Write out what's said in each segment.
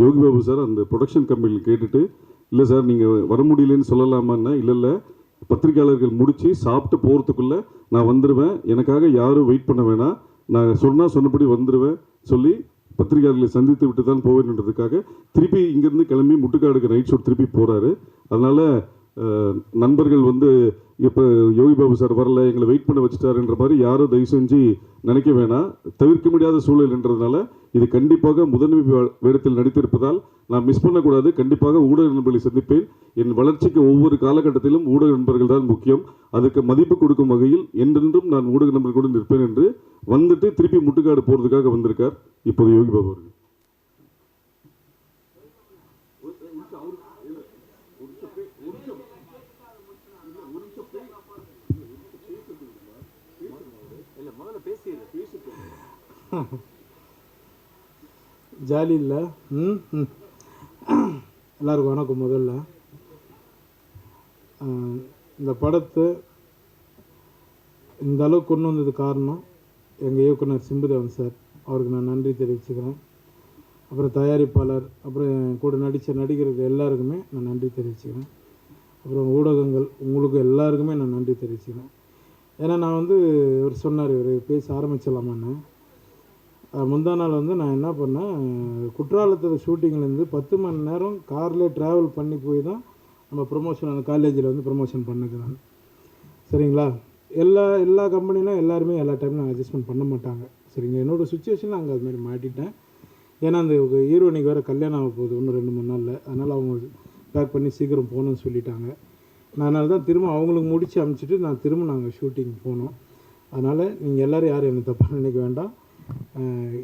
Yogi Babu sir அந்த production கம்பெனியில் கேட்டுட்டு, இல்லை சார் நீங்கள் வர முடியலன்னு சொல்லலாமான்னா, இல்லை பத்திரிக்கையாளர்கள் முடித்து சாப்பிட்டு போகிறதுக்குள்ளே நான் வந்துடுவேன், எனக்காக யாரும் வெயிட் பண்ண வேணாம், நான் சொன்னபடி வந்துடுவேன் சொல்லி பத்திரிகையாளர்களை சந்தித்து விட்டு தான் போவேன்றதுக்காக திருப்பி இங்கேருந்து கிளம்பி முட்டுக்காடுக்கு நைட் ஷோ திருப்பி போகிறாரு. அதனால் நண்பர்கள் வந்து இப்போ யோகி பாபு சார் வரல, எங்களை வெயிட் பண்ண வச்சுட்டாருன்ற மாதிரி யாரும் தயவு செஞ்சு நினைக்க வேணாம். தவிர்க்க முடியாத சூழல்ன்றதுனால இது கண்டிப்பாக முதன்மை வேடத்தில் நடித்திருப்பதால் நான் மிஸ் பண்ணக்கூடாது. கண்டிப்பாக ஊடக நண்பர்களை சந்திப்பேன். என் வளர்ச்சிக்கு ஒவ்வொரு காலகட்டத்திலும் ஊடக நண்பர்கள் தான் முக்கியம். அதுக்கு மதிப்பு கொடுக்கும் வகையில் என்றென்றும் நான் ஊடக நண்பர்களுடன் நிற்பேன் என்று வந்துட்டு திருப்பி முட்டுக்காடு போகிறதுக்காக வந்திருக்கார் இப்போது யோகி பாபு அவர்கள். ஜாலி இல்லை. எல்லாருக்கும் வணக்கம். முதல்ல இந்த படத்தை இந்த அளவுக்கு கொண்டு வந்தது காரணம் எங்கள் இயக்குனர் சிம்புதேவன் சார், அவருக்கு நான் நன்றி தெரிவிச்சுக்கிறேன். அப்புறம் தயாரிப்பாளர், அப்புறம் என் கூட நடித்த நடிகர்கள் எல்லாருக்குமே நான் நன்றி தெரிவிச்சுக்கிறேன். அப்புறம் ஊடகங்கள் உங்களுக்கு எல்லாருக்குமே நான் நன்றி தெரிவிச்சுக்கிறேன். ஏன்னா நான் வந்து இவர் சொன்னார், இவர் பேச ஆரம்பிச்சிடலாமான்னு. முந்தா நாள் வந்து நான் என்ன பண்ணேன், குற்றாலத்தில் ஷூட்டிங்லேருந்து 10 மணி நேரம் கார்லேயே ட்ராவல் பண்ணி போய் தான் நம்ம ப்ரொமோஷன் அந்த காலேஜில் வந்து ப்ரொமோஷன் பண்ணுறேன். சரிங்களா? எல்லா கம்பெனிலும் எல்லாருமே எல்லா டைம்லையும் அட்ஜஸ்ட்மெண்ட் பண்ண மாட்டாங்க. சரிங்களா? என்னோடய சுச்சுவேஷனில் அங்கே அதுமாரி மாட்டிட்டேன். ஏன்னா அந்த ஹீரோனிக்கு வேறு கல்யாணம் ஆக போகுது இன்னும் 2-3 நாளில். அதனால் அவங்க பேக் பண்ணி சீக்கிரம் போகணுன்னு சொல்லிட்டாங்க. நான் அதனால தான் திரும்ப அவங்களுக்கு முடித்து அனுப்பிச்சிட்டு நான் திரும்ப நாங்கள் ஷூட்டிங் போனோம். அதனால் நீங்கள் எல்லோரும் யாரும் என்னை தப்பாக நினைக்க வேண்டாம்.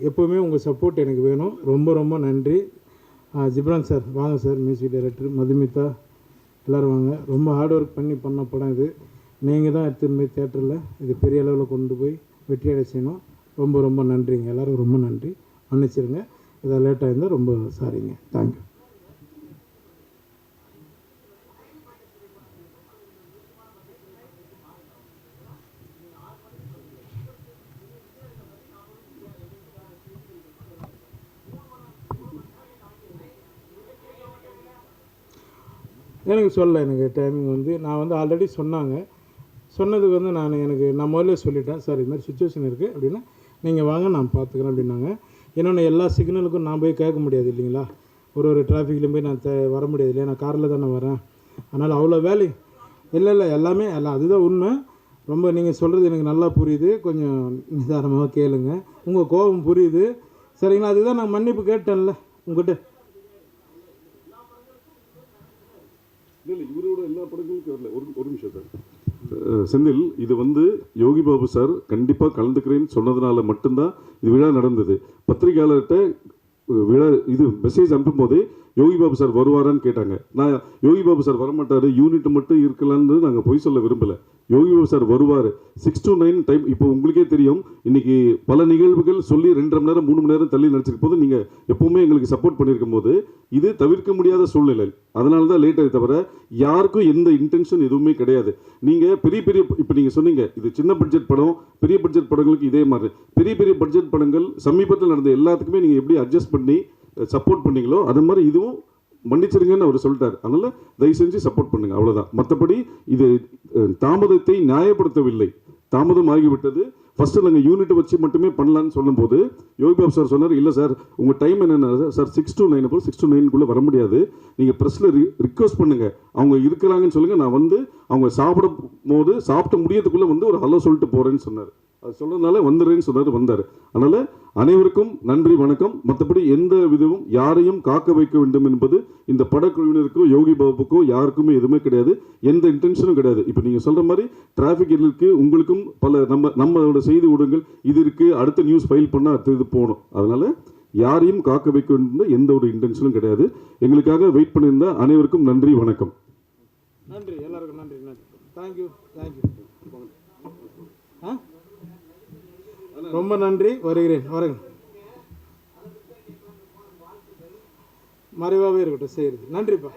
எப்போவுமே உங்கள் சப்போர்ட் எனக்கு வேணும். ரொம்ப ரொம்ப நன்றி. ஜிப்ரான் சார் வாங்க சார், மியூசிக் டைரக்டர், மதுமிதா எல்லோரும் வாங்க. ரொம்ப ஹார்ட் ஒர்க் பண்ண படம் இது. நீங்கள் தான் எடுத்துன்னு போய் தேட்டரில் இது பெரிய அளவில் கொண்டு போய் வெற்றியடை செய்யணும். ரொம்ப ரொம்ப நன்றிங்க. எல்லோரும் ரொம்ப நன்றி. மன்னிச்சிருங்க இதை லேட்டாக இருந்தால் ரொம்ப சாரிங்க. தேங்க்யூ. எனக்கு எனக்கு டைமிங் வந்து நான் வந்து ஆல்ரெடி சொன்னதுக்கு வந்து நான் முதல்ல சொல்லிட்டேன், சார் இது மாதிரி சுச்சுவேஷன் இருக்குது அப்படின்னா நீங்கள் வாங்க நான் பார்த்துக்கிறேன் அப்படின்னாங்க. இன்னொன்று எல்லா சிக்னலுக்கும் நான் போய் கேட்க முடியாது இல்லைங்களா, ஒரு டிராஃபிக்லேயும் போய் நான் வர முடியாது இல்லையா, நான் காரில் தானே வரேன். அதனால் அவ்வளோ வேலை இல்லை எல்லாமே எல்லாம் அதுதான் உண்மை. ரொம்ப நீங்கள் சொல்கிறது எனக்கு நல்லா புரியுது. கொஞ்சம் நிதானமாக கேளுங்க. உங்கள் கோபம் புரியுது. சரிங்களா? அதுதான் நான் மன்னிப்பு கேட்டேன்ல உங்கள்கிட்ட. இல்லை இவரோட எல்லா படங்களுக்கும் வரல. ஒரு நிமிஷம் சார். செந்தில், இது வந்து யோகி பாபு சார் கண்டிப்பாக கலந்துக்கிறேன்னு சொன்னதுனால மட்டும்தான் இது விழா நடந்தது. பத்திரிகையாளர்கிட்ட விழா இது மெசேஜ் அனுப்பும் போதே யோகி பாபு சார் வருவாரான்னு கேட்டாங்க. நான் யோகி பாபு சார் வரமாட்டார், யூனிட் மட்டும் இருக்கலான்னு நாங்கள் பொய் சொல்ல விரும்பலை. யோகி பாபு சார் வருவார். 6 to 9 டைம். இப்போ உங்களுக்கே தெரியும், இன்றைக்கி பல நிகழ்வுகள் சொல்லி 2.5 மணி நேரம் 3 மணி நேரம் தள்ளி நடிச்சிருக்கும் போது நீங்கள் எப்போவுமே எங்களுக்கு சப்போர்ட் பண்ணியிருக்கும் போது இது தவிர்க்க முடியாத சூழ்நிலை. அதனால தான் லேட் ஆகி தவிர யாருக்கும் எந்த இன்டென்ஷன் எதுவுமே கிடையாது. நீங்கள் பெரிய இப்போ நீங்கள் சொன்னீங்க இது சின்ன பட்ஜெட் படம், பெரிய பட்ஜெட் படங்களுக்கு இதே மாதிரி பெரிய பட்ஜெட் படங்கள் சமீபத்தில் நடந்த எல்லாத்துக்குமே நீங்கள் எப்படி அட்ஜஸ்ட் பண்ணி சப்போர்ட் பண்ணீங்களோ அது மாதிரி இதுவும் மன்னிச்சிருங்கன்னு அவர் சொல்லிட்டார். அதனால் தயவு செஞ்சு சப்போர்ட் பண்ணுங்கள், அவ்வளோதான். மற்றபடி இது தாமதத்தை நியாயப்படுத்தவில்லை. தாமதம் ஆகிவிட்டது. ஃபஸ்ட்டு நாங்கள் யூனிட் வச்சு மட்டுமே பண்ணலான்னு சொல்லும்போது யோகி பாபு சார் சொன்னார், இல்லை சார் உங்கள் டைம் என்னென்ன சார் 6 to 9 6 to 9 வர முடியாது, நீங்கள் ப்ரெஸ்ஸில் ரிக்வஸ்ட் பண்ணுங்கள், அவங்க இருக்கிறாங்கன்னு சொல்லுங்கள், நான் வந்து அவங்க சாப்பிட்டு முடியறதுக்குள்ளே வந்து ஒரு ஹலோ சொல்லிட்டு போகிறேன்னு சொன்னார். அது சொன்னதுனால வந்துடுறேன்னு சொன்னார், வந்தார். அதனால் அனைவருக்கும் நன்றி, வணக்கம். மற்றபடி எந்த விதமும் யாரையும் காக்க வைக்க வேண்டும் என்பது இந்த படக்குழுவினருக்கோ யோகி பாபுக்கோ யாருக்குமே எதுவுமே கிடையாது. எந்த இன்டென்ஷனும் கிடையாது. இப்போ நீங்கள் சொல்கிற மாதிரி டிராஃபிக் இருக்குது, உங்களுக்கும் பல நம்மளோட செய்தி ஊடகங்கள் இது இருக்குது, அடுத்த நியூஸ் ஃபைல் பண்ணால் அடுத்த இது போகணும். அதனால் யாரையும் காக்க வைக்க வேண்டும் எந்த ஒரு இன்டென்ஷனும் கிடையாது. எங்களுக்காக வெயிட் பண்ணியிருந்த அனைவருக்கும் நன்றி, வணக்கம். நன்றி, எல்லாருக்கும் நன்றி. தேங்க்யூ. ரொம்ப நன்றி. வருகிறேன். மறைவாகவே இருக்கட்டும். சரி, நன்றிப்பா.